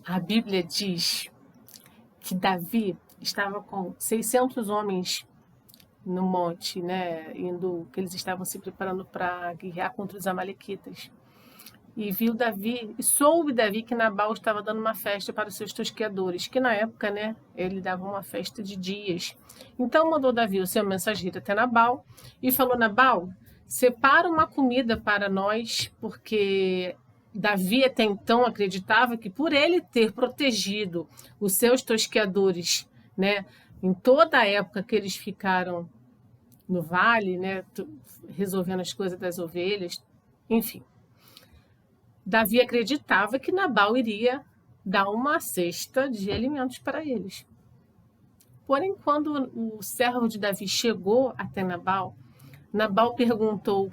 A Bíblia diz que Davi estava com 600 homens no monte, né, que eles estavam se preparando para guerrear contra os amalequitas. E viu Davi, e soube Davi que Nabal estava dando uma festa para os seus tosqueadores, que na época, né, ele dava uma festa de dias. Então mandou Davi o seu mensageiro até Nabal e falou: Nabal, separa uma comida para nós, porque Davi até então acreditava que por ele ter protegido os seus tosqueadores, né, em toda a época que eles ficaram no vale, né, resolvendo as coisas das ovelhas, enfim. Davi acreditava que Nabal iria dar uma cesta de alimentos para eles. Porém, quando o servo de Davi chegou até Nabal, Nabal perguntou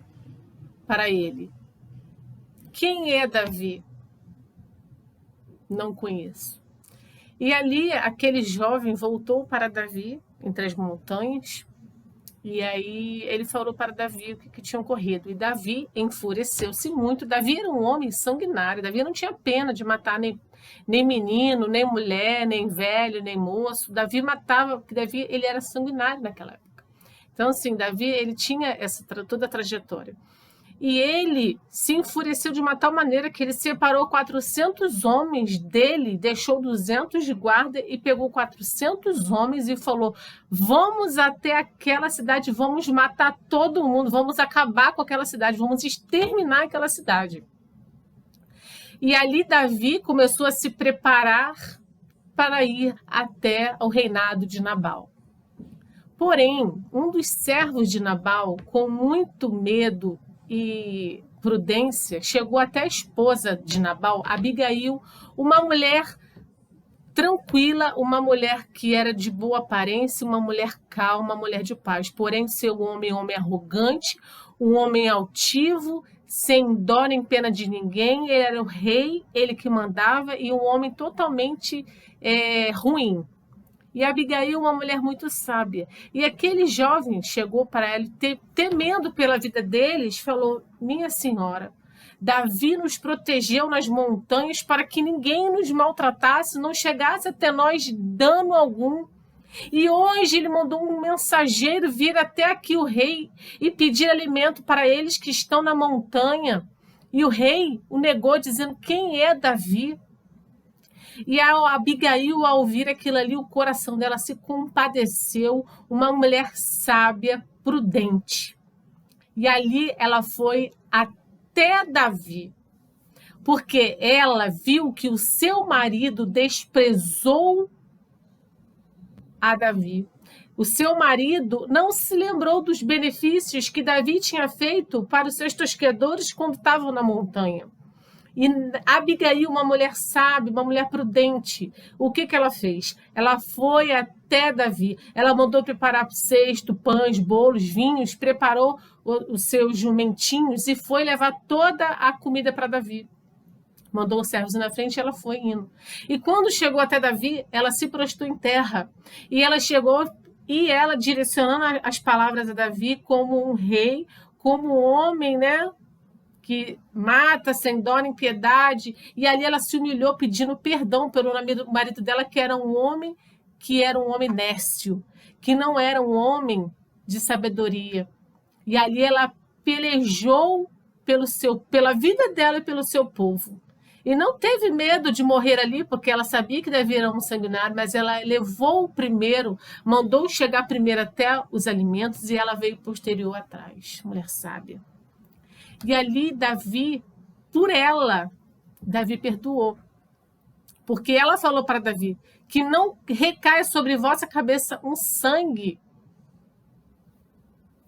para ele: quem é Davi? Não conheço. E ali aquele jovem voltou para Davi entre as montanhas. E aí ele falou para Davi o que tinha ocorrido. E Davi enfureceu-se muito. Davi era um homem sanguinário. Davi não tinha pena de matar nem menino, nem mulher, nem velho, nem moço. Davi matava, porque Davi ele era sanguinário naquela época. Então, assim, Davi ele tinha toda a trajetória. E ele se enfureceu de uma tal maneira que ele separou 400 homens dele, deixou 200 de guarda e pegou 400 homens e falou: vamos até aquela cidade, vamos matar todo mundo, vamos acabar com aquela cidade, vamos exterminar aquela cidade. E ali Davi começou a se preparar para ir até o reinado de Nabal. Porém, um dos servos de Nabal, com muito medo e prudência, chegou até a esposa de Nabal, Abigail, uma mulher tranquila, uma mulher que era de boa aparência, uma mulher calma, uma mulher de paz. Porém, seu homem arrogante, um homem altivo, sem dó nem pena de ninguém, ele era o rei, ele que mandava, e um homem totalmente ruim. E Abigail, uma mulher muito sábia. E aquele jovem chegou para ela, temendo pela vida deles, falou: minha senhora, Davi nos protegeu nas montanhas para que ninguém nos maltratasse, não chegasse até nós dano algum. E hoje ele mandou um mensageiro vir até aqui, o rei, e pedir alimento para eles que estão na montanha. E o rei o negou, dizendo: quem é Davi? E a Abigail, ao ouvir aquilo ali, o coração dela se compadeceu, uma mulher sábia, prudente. E ali ela foi até Davi, porque ela viu que o seu marido desprezou a Davi. O seu marido não se lembrou dos benefícios que Davi tinha feito para os seus tosqueadores quando estavam na montanha. E Abigail, uma mulher sábia, uma mulher prudente, o que ela fez? Ela foi até Davi, ela mandou preparar cesto, pães, bolos, vinhos, preparou os seus jumentinhos e foi levar toda a comida para Davi. Mandou os servos na frente e ela foi indo. E quando chegou até Davi, ela se prostrou em terra. E ela chegou e ela direcionando as palavras a Davi como um rei, como um homem, né? Que mata sem dó nem piedade, e ali ela se humilhou pedindo perdão pelo marido dela, que era um homem nécio, que não era um homem de sabedoria. E ali ela pelejou pela vida dela e pelo seu povo. E não teve medo de morrer ali, porque ela sabia que Davi era um sanguinário, mas ela levou primeiro, mandou chegar primeiro até os alimentos, e ela veio posterior atrás. Mulher sábia. E ali Davi, por ela, Davi perdoou. Porque ela falou para Davi que não recaia sobre vossa cabeça um sangue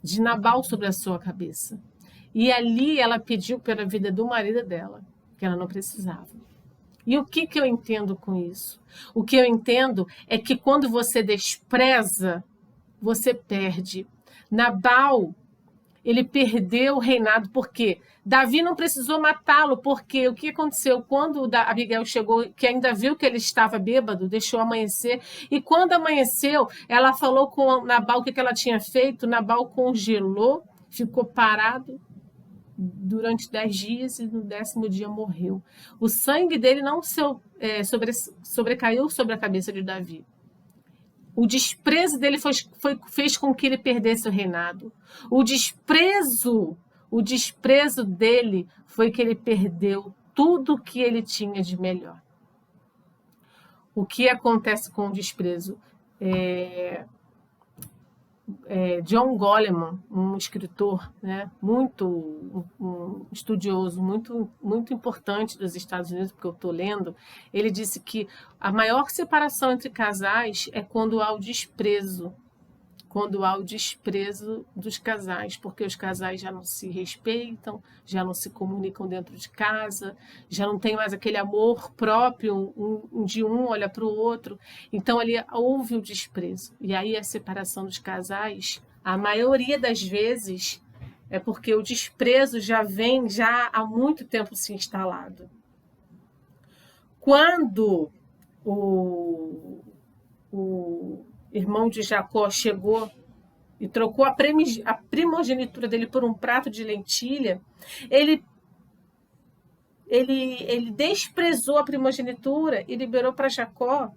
de Nabal sobre a sua cabeça. E ali ela pediu pela vida do marido dela, que ela não precisava. E o que eu entendo com isso? O que eu entendo é que quando você despreza, você perde. Nabal, ele perdeu o reinado, porque Davi não precisou matá-lo, porque o que aconteceu? Quando Abigail chegou, que ainda viu que ele estava bêbado, deixou amanhecer, e quando amanheceu, ela falou com Nabal o que ela tinha feito, Nabal congelou, ficou parado, durante 10 dias e no 10º dia morreu. O sangue dele não sobrecaiu sobre a cabeça de Davi. O desprezo dele fez com que ele perdesse o reinado. O desprezo dele foi que ele perdeu tudo que ele tinha de melhor. O que acontece com o desprezo? John Goleman, um escritor, né, um estudioso muito importante dos Estados Unidos, porque eu estou lendo, ele disse que a maior separação entre casais é quando há o desprezo dos casais, porque os casais já não se respeitam, já não se comunicam dentro de casa, já não tem mais aquele amor próprio, de um olha para o outro. Então ali houve o desprezo. E aí a separação dos casais, a maioria das vezes, é porque o desprezo já vem há muito tempo se instalado. Quando o irmão de Jacó chegou e trocou a primogenitura dele por um prato de lentilha, ele desprezou a primogenitura e liberou para Jacó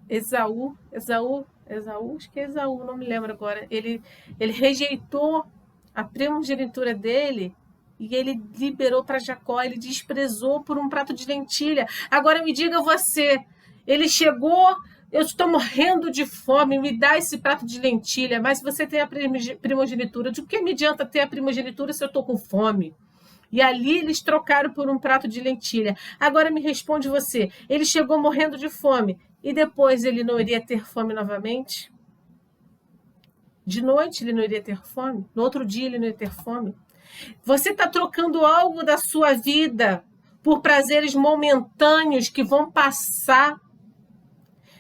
Esaú, acho que é Esaú, não me lembro agora. Ele rejeitou a primogenitura dele e ele liberou para Jacó, ele desprezou por um prato de lentilha. Agora me diga você, ele chegou, eu estou morrendo de fome, me dá esse prato de lentilha, mas você tem a primogenitura. De que me adianta ter a primogenitura se eu estou com fome? E ali eles trocaram por um prato de lentilha. Agora me responde você, ele chegou morrendo de fome e depois ele não iria ter fome novamente? De noite ele não iria ter fome? No outro dia ele não ia ter fome? Você está trocando algo da sua vida por prazeres momentâneos que vão passar.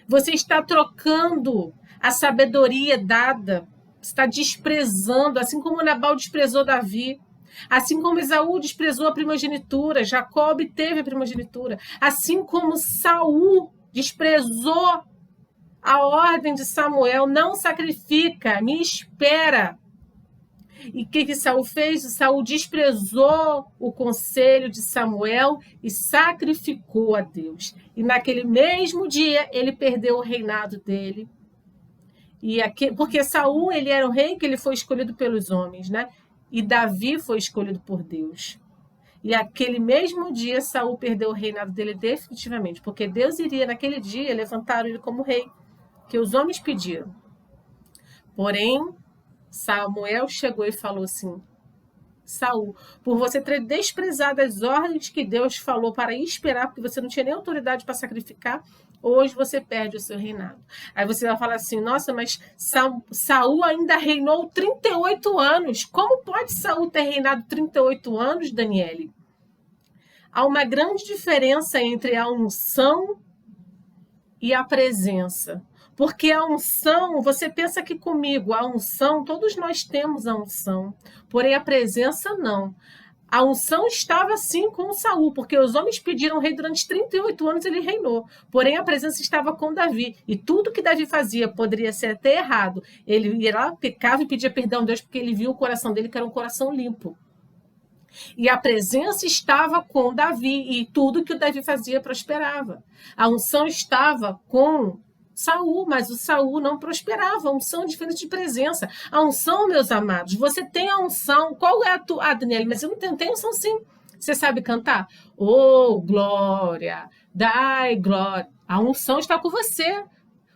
Você está trocando a sabedoria dada, está desprezando, assim como Nabal desprezou Davi, assim como Esaú desprezou a primogenitura, Jacó obteve a primogenitura, assim como Saul desprezou a ordem de Samuel, não sacrifica, me espera. E o que Saul fez? Saul desprezou o conselho de Samuel e sacrificou a Deus. E naquele mesmo dia ele perdeu o reinado dele. Porque Saul ele era um rei que ele foi escolhido pelos homens, né? E Davi foi escolhido por Deus. E aquele mesmo dia Saul perdeu o reinado dele definitivamente, porque Deus iria naquele dia levantar ele como rei, que os homens pediram. Porém, Samuel chegou e falou assim: Saul, por você ter desprezado as ordens que Deus falou para esperar, porque você não tinha nem autoridade para sacrificar, hoje você perde o seu reinado. Aí você vai falar assim: nossa, mas Saul ainda reinou 38 anos. Como pode Saul ter reinado 38 anos, Daniele? Há uma grande diferença entre a unção e a presença. Porque a unção, você pensa que comigo, a unção, todos nós temos a unção, porém a presença não. A unção estava sim com Saul, porque os homens pediram rei durante 38 anos, ele reinou. Porém a presença estava com Davi, e tudo que Davi fazia poderia ser até errado. Ele ia lá, pecava e pedia perdão a Deus, porque ele viu o coração dele, que era um coração limpo. E a presença estava com Davi, e tudo que o Davi fazia prosperava. A unção estava com Saul, mas o Saul não prosperava. A unção é diferente de presença. A unção, meus amados, você tem a unção. Qual é a tua? Ah, Daniela, mas eu não tenho unção sim. Você sabe cantar? Oh, glória, dai glória. A unção está com você.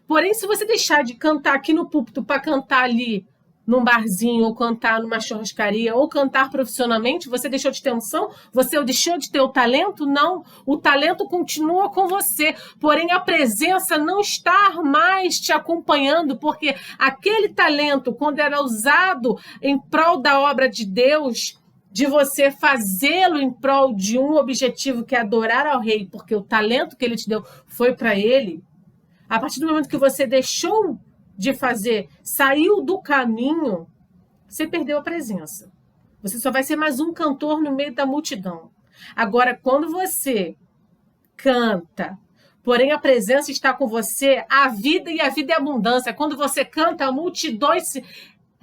Porém, se você deixar de cantar aqui no púlpito para cantar ali num barzinho, ou cantar numa churrascaria, ou cantar profissionalmente, você deixou de ter unção? Você deixou de ter o talento? Não, o talento continua com você, porém a presença não está mais te acompanhando, porque aquele talento, quando era usado em prol da obra de Deus, de você fazê-lo em prol de um objetivo que é adorar ao rei, porque o talento que ele te deu foi para ele, a partir do momento que você deixou de fazer, saiu do caminho, você perdeu a presença. Você só vai ser mais um cantor no meio da multidão. Agora, quando você canta, porém a presença está com você, a vida e a vida é abundância. Quando você canta, a multidão se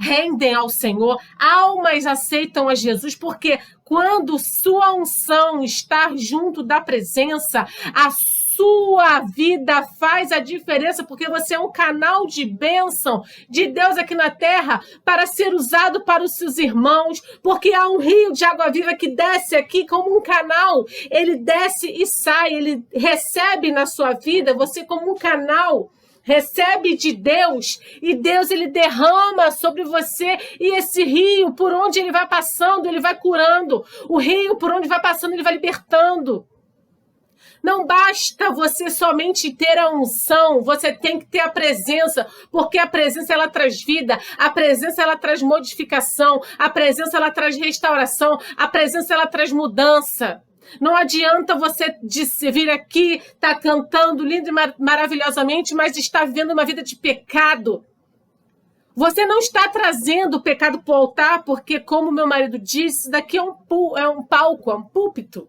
rendem ao Senhor, almas aceitam a Jesus, porque quando sua unção está junto da presença, a sua vida faz a diferença, porque você é um canal de bênção de Deus aqui na terra para ser usado para os seus irmãos, porque há um rio de água viva que desce aqui como um canal, ele desce e sai, ele recebe na sua vida, você como um canal, recebe de Deus, e Deus ele derrama sobre você, e esse rio, por onde ele vai passando, ele vai curando, o rio, por onde vai passando, ele vai libertando. Não basta você somente ter a unção, você tem que ter a presença, porque a presença ela traz vida, a presença ela traz modificação, a presença ela traz restauração, a presença ela traz mudança. Não adianta você vir aqui, tá cantando lindo e maravilhosamente, mas está vivendo uma vida de pecado. Você não está trazendo o pecado para o altar, porque, como meu marido disse, daqui é um palco, é um púlpito.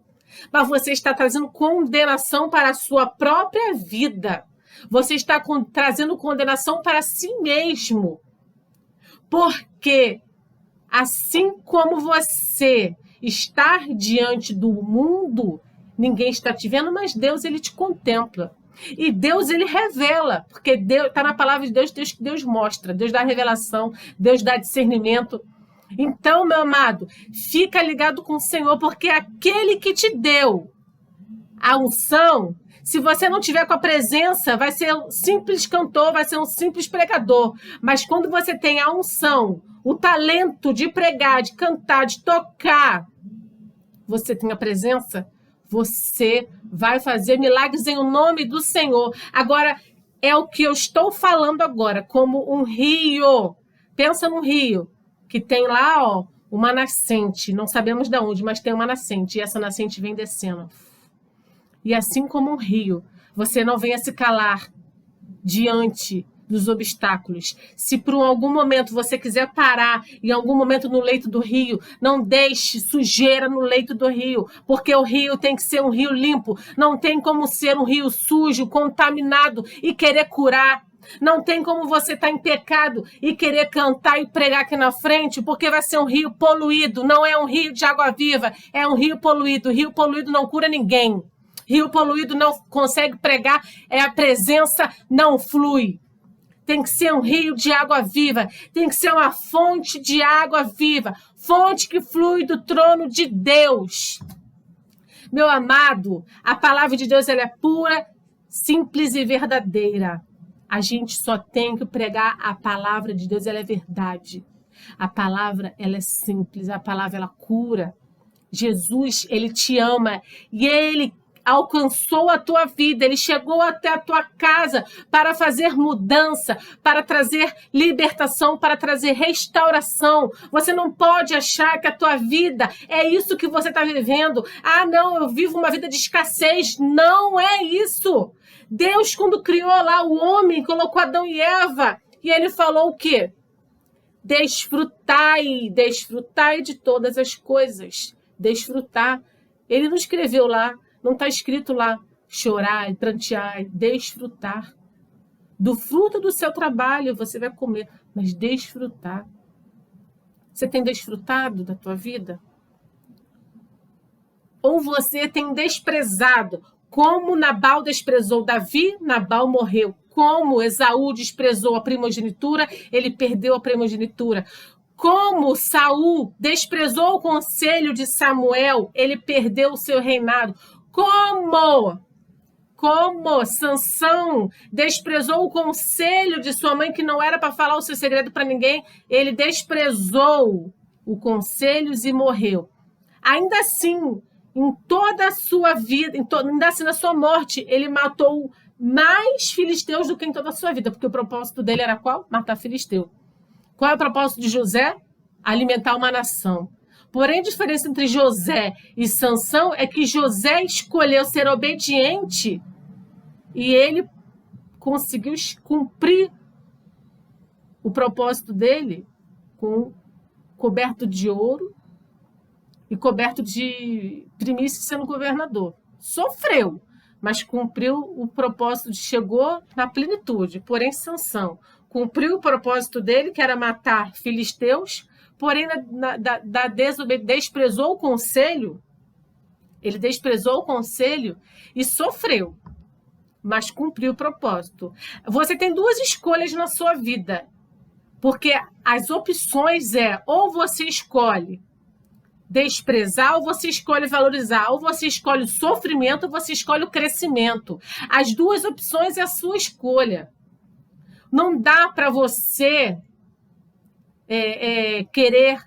Mas você está trazendo condenação para a sua própria vida. Você está trazendo condenação para si mesmo. Porque, assim como você estar diante do mundo, ninguém está te vendo, mas Deus ele te contempla. E Deus ele revela, porque Deus está na palavra de Deus, Deus mostra, Deus dá revelação, Deus dá discernimento. Então, meu amado, fica ligado com o Senhor, porque aquele que te deu a unção, se você não tiver com a presença, vai ser um simples cantor, vai ser um simples pregador. Mas quando você tem a unção, o talento de pregar, de cantar, de tocar, você tem a presença, você vai fazer milagres em o nome do Senhor. Agora, é o que eu estou falando agora, como um rio. Pensa num rio, que tem lá, ó, uma nascente. Não sabemos de onde, mas tem uma nascente. E essa nascente vem descendo. E assim como um rio, você não venha se calar diante dos obstáculos. Se por algum momento você quiser parar em algum momento no leito do rio, não deixe sujeira no leito do rio, porque o rio tem que ser um rio limpo. Não tem como ser um rio sujo, contaminado e querer curar. Não tem como você estar em pecado e querer cantar e pregar aqui na frente, porque vai ser um rio poluído. Não é um rio de água viva, é um rio poluído. Rio poluído não cura ninguém. Rio poluído não consegue pregar, a presença não flui. Tem que ser um rio de água viva, tem que ser uma fonte de água viva, fonte que flui do trono de Deus. Meu amado, a palavra de Deus ela é pura, simples e verdadeira. A gente só tem que pregar a palavra de Deus, ela é verdade. A palavra ela é simples, a palavra ela cura. Jesus, ele te ama e ele alcançou a tua vida, ele chegou até a tua casa para fazer mudança, para trazer libertação, para trazer restauração. Você não pode achar que a tua vida é isso que você está vivendo. Ah, não, eu vivo uma vida de escassez. Não é isso. Deus, quando criou lá o homem, colocou Adão e Eva, e ele falou o quê? Desfrutai de todas as coisas. Desfrutar. Ele não escreveu lá, não está escrito lá, chorar, prantear, desfrutar. Do fruto do seu trabalho você vai comer, mas desfrutar. Você tem desfrutado da tua vida? Ou você tem desprezado? Como Nabal desprezou Davi, Nabal morreu. Como Esaú desprezou a primogenitura, ele perdeu a primogenitura. Como Saul desprezou o conselho de Samuel, ele perdeu o seu reinado. Como Sansão desprezou o conselho de sua mãe, que não era para falar o seu segredo para ninguém, ele desprezou o conselhos e morreu. Ainda assim, em toda a sua vida, ainda assim na sua morte, ele matou mais filisteus do que em toda a sua vida, porque o propósito dele era qual? Matar filisteu. Qual é o propósito de José? Alimentar uma nação. Porém, a diferença entre José e Sansão é que José escolheu ser obediente e ele conseguiu cumprir o propósito dele coberto de ouro e coberto de primícia sendo governador. Sofreu, mas cumpriu o propósito, chegou na plenitude. Porém, Sansão, cumpriu o propósito dele, que era matar filisteus, porém desprezou o conselho, ele desprezou o conselho e sofreu, mas cumpriu o propósito. Você tem duas escolhas na sua vida, porque as opções ou você escolhe desprezar, ou você escolhe valorizar, ou você escolhe o sofrimento, ou você escolhe o crescimento. As duas opções é a sua escolha. Não dá para você querer,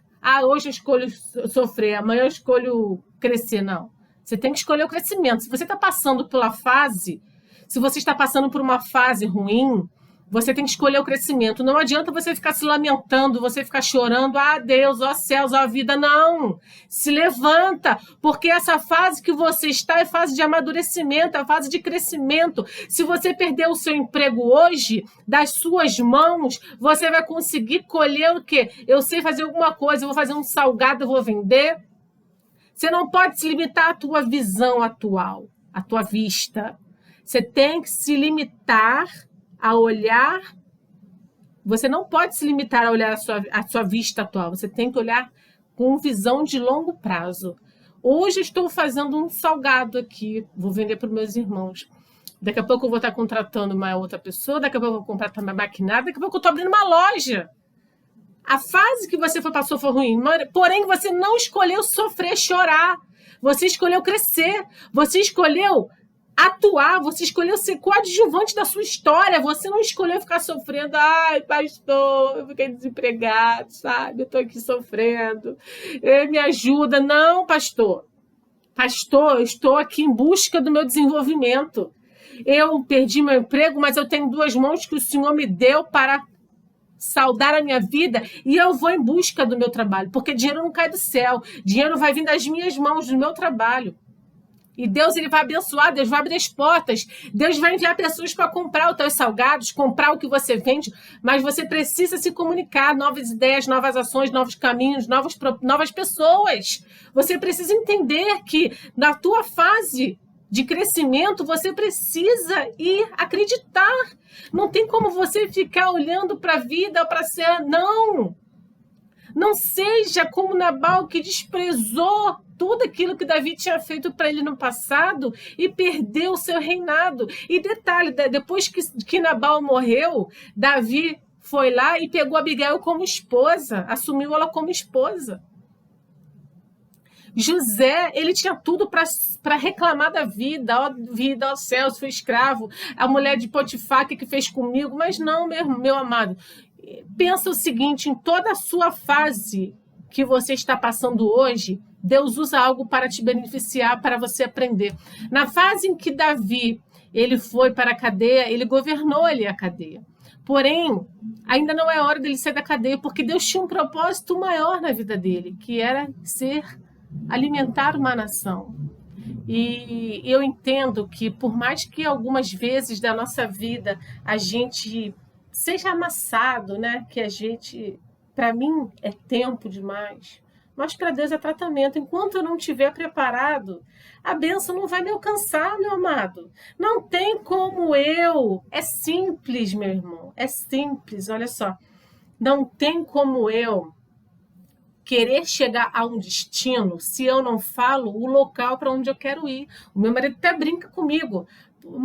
hoje eu escolho sofrer, amanhã eu escolho crescer, não. Você tem que escolher o crescimento. Se você está passando pela fase, se você está passando por uma fase ruim, você tem que escolher o crescimento. Não adianta você ficar se lamentando, você ficar chorando, Deus, céus, vida, não. Se levanta, porque essa fase que você está é fase de amadurecimento, é fase de crescimento. Se você perder o seu emprego hoje, das suas mãos, você vai conseguir colher o quê? Eu sei fazer alguma coisa, eu vou fazer um salgado, eu vou vender. Você não pode se limitar à tua visão atual, à tua vista. Você tem que se limitar a olhar. Você não pode se limitar a olhar a sua vista atual. Você tem que olhar com visão de longo prazo. Hoje estou fazendo um salgado aqui, vou vender para os meus irmãos. Daqui a pouco eu vou estar contratando uma outra pessoa, daqui a pouco eu vou comprar uma maquinária, daqui a pouco eu estou abrindo uma loja. A fase que você passou foi ruim, porém você não escolheu sofrer, chorar. Você escolheu crescer. Você escolheu atuar. Você escolheu ser coadjuvante da sua história. Você não escolheu ficar sofrendo. Pastor, eu fiquei desempregado, sabe? Eu estou aqui sofrendo. Me ajuda. Não, pastor. Pastor, eu estou aqui em busca do meu desenvolvimento. Eu perdi meu emprego, mas eu tenho duas mãos que o Senhor me deu para saldar a minha vida, e eu vou em busca do meu trabalho, porque dinheiro não cai do céu, dinheiro vai vir das minhas mãos, do meu trabalho. E Deus, ele vai abençoar, Deus vai abrir as portas, Deus vai enviar pessoas para comprar os teus salgados, comprar o que você vende, mas você precisa se comunicar, novas ideias, novas ações, novos caminhos, novas pessoas. Você precisa entender que na tua fase de crescimento, você precisa ir acreditar. Não tem como você ficar olhando para a vida, para ser... Não! Não seja como Nabal, que desprezou tudo aquilo que Davi tinha feito para ele no passado e perdeu o seu reinado. E detalhe, depois que Nabal morreu, Davi foi lá e pegou Abigail como esposa, assumiu ela como esposa. José, ele tinha tudo para reclamar da vida, vida, céus, fui escravo, a mulher de Potifar que fez comigo, mas não, meu amado. Pensa o seguinte, em toda a sua fase que você está passando hoje, Deus usa algo para te beneficiar, para você aprender. Na fase em que Davi, ele foi para a cadeia, ele governou ali a cadeia. Porém, ainda não é hora dele sair da cadeia, porque Deus tinha um propósito maior na vida dele, que era alimentar uma nação. E eu entendo que, por mais que algumas vezes da nossa vida a gente seja amassado, né? Que a gente, para mim, é tempo demais, mas para Deus é tratamento. Enquanto eu não estiver preparado, a bênção não vai me alcançar, meu amado. Não tem como eu. É simples, meu irmão. É simples, olha só. Não tem como eu querer chegar a um destino se eu não falo o local para onde eu quero ir. O meu marido até brinca comigo.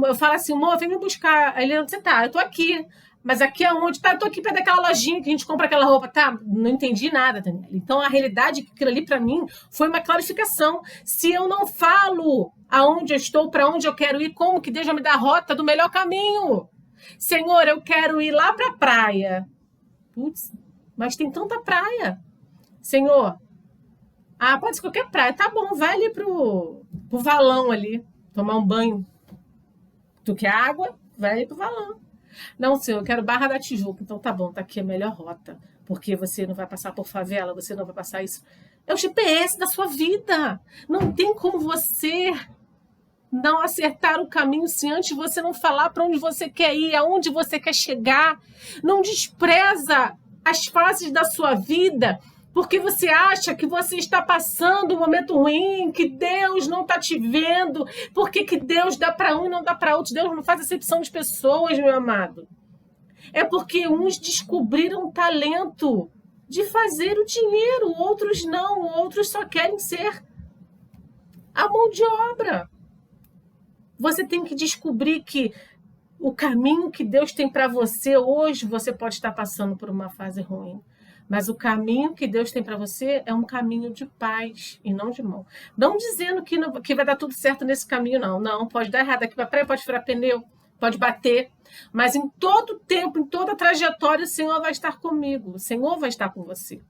Eu falo assim, amor, vem me buscar. Ele, onde você tá? Eu tô aqui. Mas aqui é onde? Tá, eu tô aqui perto daquela lojinha que a gente compra aquela roupa. Tá, não entendi nada, Daniela. Então, a realidade é que aquilo ali para mim foi uma clarificação. Se eu não falo aonde eu estou, para onde eu quero ir, como que Deus vai me dar a rota do melhor caminho? Senhor, eu quero ir lá pra praia. Putz, mas tem tanta praia. Senhor, pode ser qualquer praia. Tá bom, vai ali pro valão ali, tomar um banho. Tu quer água? Vai ali pro valão. Não, senhor, eu quero Barra da Tijuca. Então tá bom, tá aqui a melhor rota. Porque você não vai passar por favela, você não vai passar isso. É o GPS da sua vida. Não tem como você não acertar o caminho se antes você não falar para onde você quer ir, aonde você quer chegar. Não despreza as fases da sua vida porque você acha que você está passando um momento ruim, que Deus não está te vendo, porque que Deus dá para um e não dá para outro. Deus não faz acepção de pessoas, meu amado. É porque uns descobriram o talento de fazer o dinheiro, outros não, outros só querem ser a mão de obra. Você tem que descobrir que o caminho que Deus tem para você hoje, você pode estar passando por uma fase ruim. Mas o caminho que Deus tem para você é um caminho de paz e não de mal. Não dizendo que vai dar tudo certo nesse caminho, não. Não, pode dar errado. Aqui para praia pode furar pneu, pode bater. Mas em todo tempo, em toda trajetória, o Senhor vai estar comigo. O Senhor vai estar com você.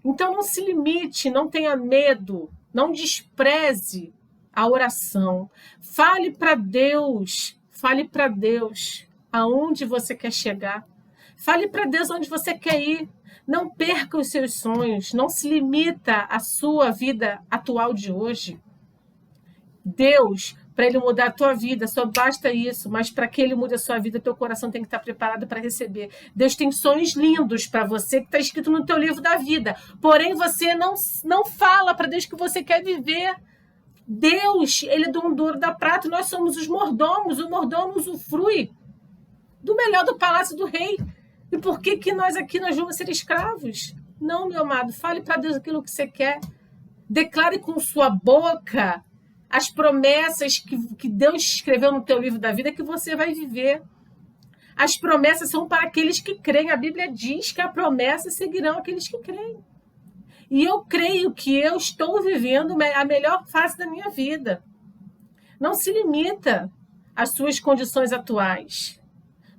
Então não se limite, não tenha medo, não despreze a oração. Fale para Deus aonde você quer chegar. Fale para Deus onde você quer ir. Não perca os seus sonhos, não se limita à sua vida atual de hoje. Deus, para Ele mudar a tua vida, só basta isso, mas para que Ele mude a sua vida, teu coração tem que estar preparado para receber. Deus tem sonhos lindos para você, que está escrito no teu livro da vida, porém você não fala para Deus que você quer viver. Deus, Ele é dono do ouro da prata, nós somos os mordomos, o mordomo usufrui do melhor do palácio do rei. E por que nós aqui nós vamos ser escravos? Não, meu amado, fale para Deus aquilo que você quer. Declare com sua boca as promessas que Deus escreveu no teu livro da vida que você vai viver. As promessas são para aqueles que creem. A Bíblia diz que a promessa seguirão aqueles que creem. E eu creio que eu estou vivendo a melhor fase da minha vida. Não se limita às suas condições atuais.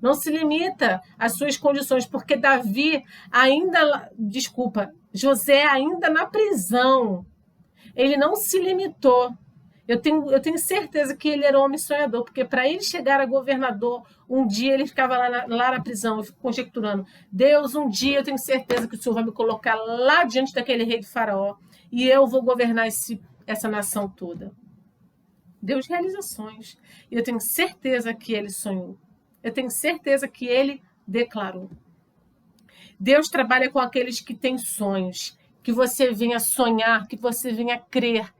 Não se limita às suas condições, porque José ainda na prisão, ele não se limitou. Eu tenho certeza que ele era um homem sonhador, porque para ele chegar a governador, um dia ele ficava lá na prisão, conjecturando, Deus, um dia eu tenho certeza que o Senhor vai me colocar lá diante daquele rei de Faraó, e eu vou governar essa nação toda. Deus realiza sonhos, e eu tenho certeza que ele sonhou. Eu tenho certeza que ele declarou. Deus trabalha com aqueles que têm sonhos, que você venha sonhar, que você venha crer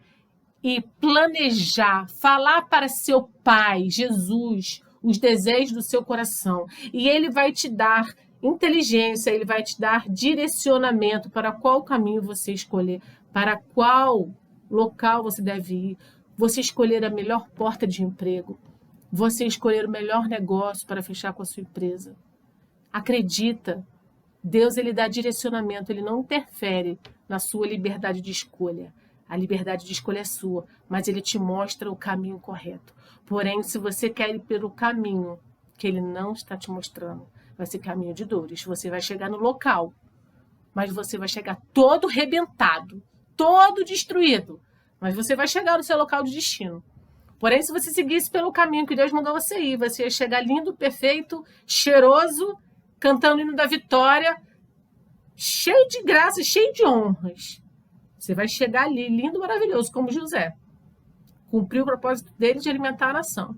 e planejar, falar para seu Pai, Jesus, os desejos do seu coração. E ele vai te dar inteligência, ele vai te dar direcionamento para qual caminho você escolher, para qual local você deve ir, você escolher a melhor porta de emprego, você escolher o melhor negócio para fechar com a sua empresa. Acredita, Deus ele dá direcionamento, ele não interfere na sua liberdade de escolha. A liberdade de escolha é sua, mas ele te mostra o caminho correto. Porém, se você quer ir pelo caminho que ele não está te mostrando, vai ser caminho de dores. Você vai chegar no local, mas você vai chegar todo rebentado, todo destruído. Mas você vai chegar no seu local de destino. Porém, se você seguisse pelo caminho que Deus mandou você ir, você ia chegar lindo, perfeito, cheiroso, cantando o hino da vitória, cheio de graça, cheio de honras. Você vai chegar ali, lindo, maravilhoso, como José. Cumpriu o propósito dele de alimentar a nação.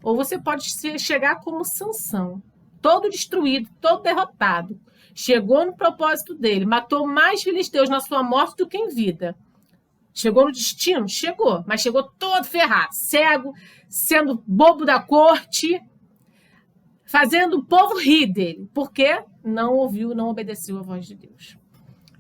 Ou você pode chegar como Sansão, todo destruído, todo derrotado. Chegou no propósito dele, matou mais filisteus na sua morte do que em vida. Chegou no destino? Chegou, mas chegou todo ferrado, cego, sendo bobo da corte, fazendo o povo rir dele, porque não ouviu, não obedeceu a voz de Deus.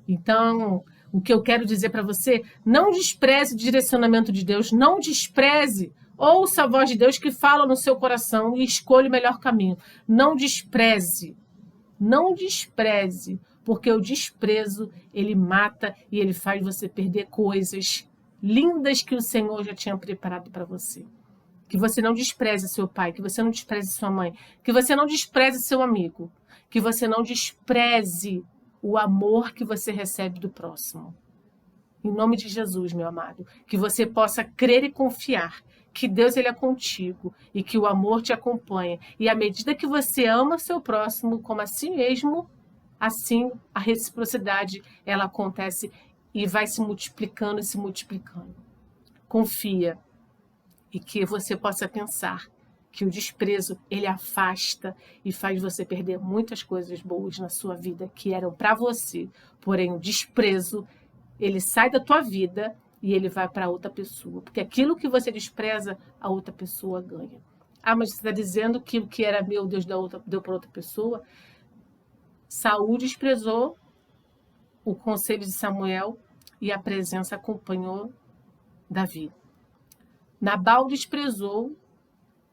Então, o que eu quero dizer para você, não despreze o direcionamento de Deus, não despreze, ouça a voz de Deus que fala no seu coração e escolha o melhor caminho. Não despreze, porque o desprezo, ele mata e ele faz você perder coisas lindas que o Senhor já tinha preparado para você. Que você não despreze seu pai, que você não despreze sua mãe, que você não despreze seu amigo, que você não despreze o amor que você recebe do próximo. Em nome de Jesus, meu amado, que você possa crer e confiar que Deus ele é contigo e que o amor te acompanha. E à medida que você ama seu próximo como a si mesmo, assim a reciprocidade ela acontece e vai se multiplicando e se multiplicando. Confia e que você possa pensar que o desprezo ele afasta e faz você perder muitas coisas boas na sua vida que eram para você. Porém, o desprezo ele sai da tua vida e ele vai para outra pessoa, porque aquilo que você despreza, a outra pessoa ganha. Ah, mas você está dizendo que o que era meu, Deus deu para outra pessoa. Saul desprezou o conselho de Samuel e a presença acompanhou Davi. Nabal desprezou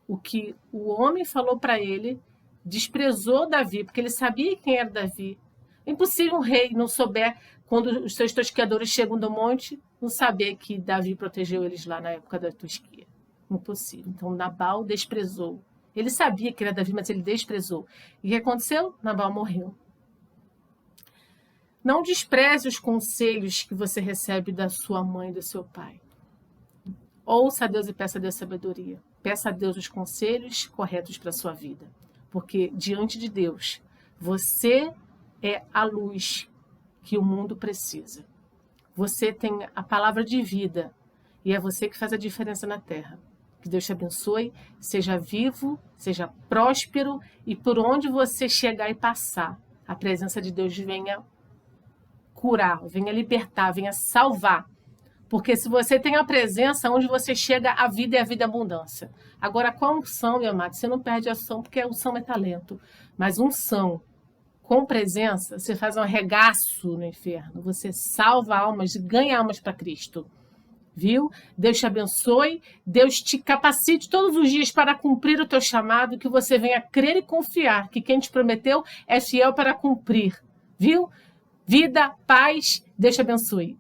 o que o homem falou para ele, desprezou Davi, porque ele sabia quem era Davi. É impossível um rei não souber, quando os seus tosqueadores chegam do monte, não saber que Davi protegeu eles lá na época da tosquia. Impossível. Então Nabal desprezou. Ele sabia que era Davi, mas ele desprezou. E o que aconteceu? Nabal morreu. Não despreze os conselhos que você recebe da sua mãe e do seu pai. Ouça a Deus e peça a Deus sabedoria. Peça a Deus os conselhos corretos para a sua vida. Porque diante de Deus, você é a luz que o mundo precisa. Você tem a palavra de vida e é você que faz a diferença na terra. Que Deus te abençoe, seja vivo, seja próspero e por onde você chegar e passar, a presença de Deus venha curar, venha libertar, venha salvar. Porque se você tem a presença, onde você chega, a vida é a vida e a abundância. Agora, com a unção, meu amado, você não perde a unção, porque a unção é talento. Mas unção com presença, você faz um arregaço no inferno. Você salva almas, ganha almas para Cristo. Viu? Deus te abençoe, Deus te capacite todos os dias para cumprir o teu chamado, que você venha crer e confiar que quem te prometeu é fiel para cumprir. Viu? Vida, paz, Deus te abençoe.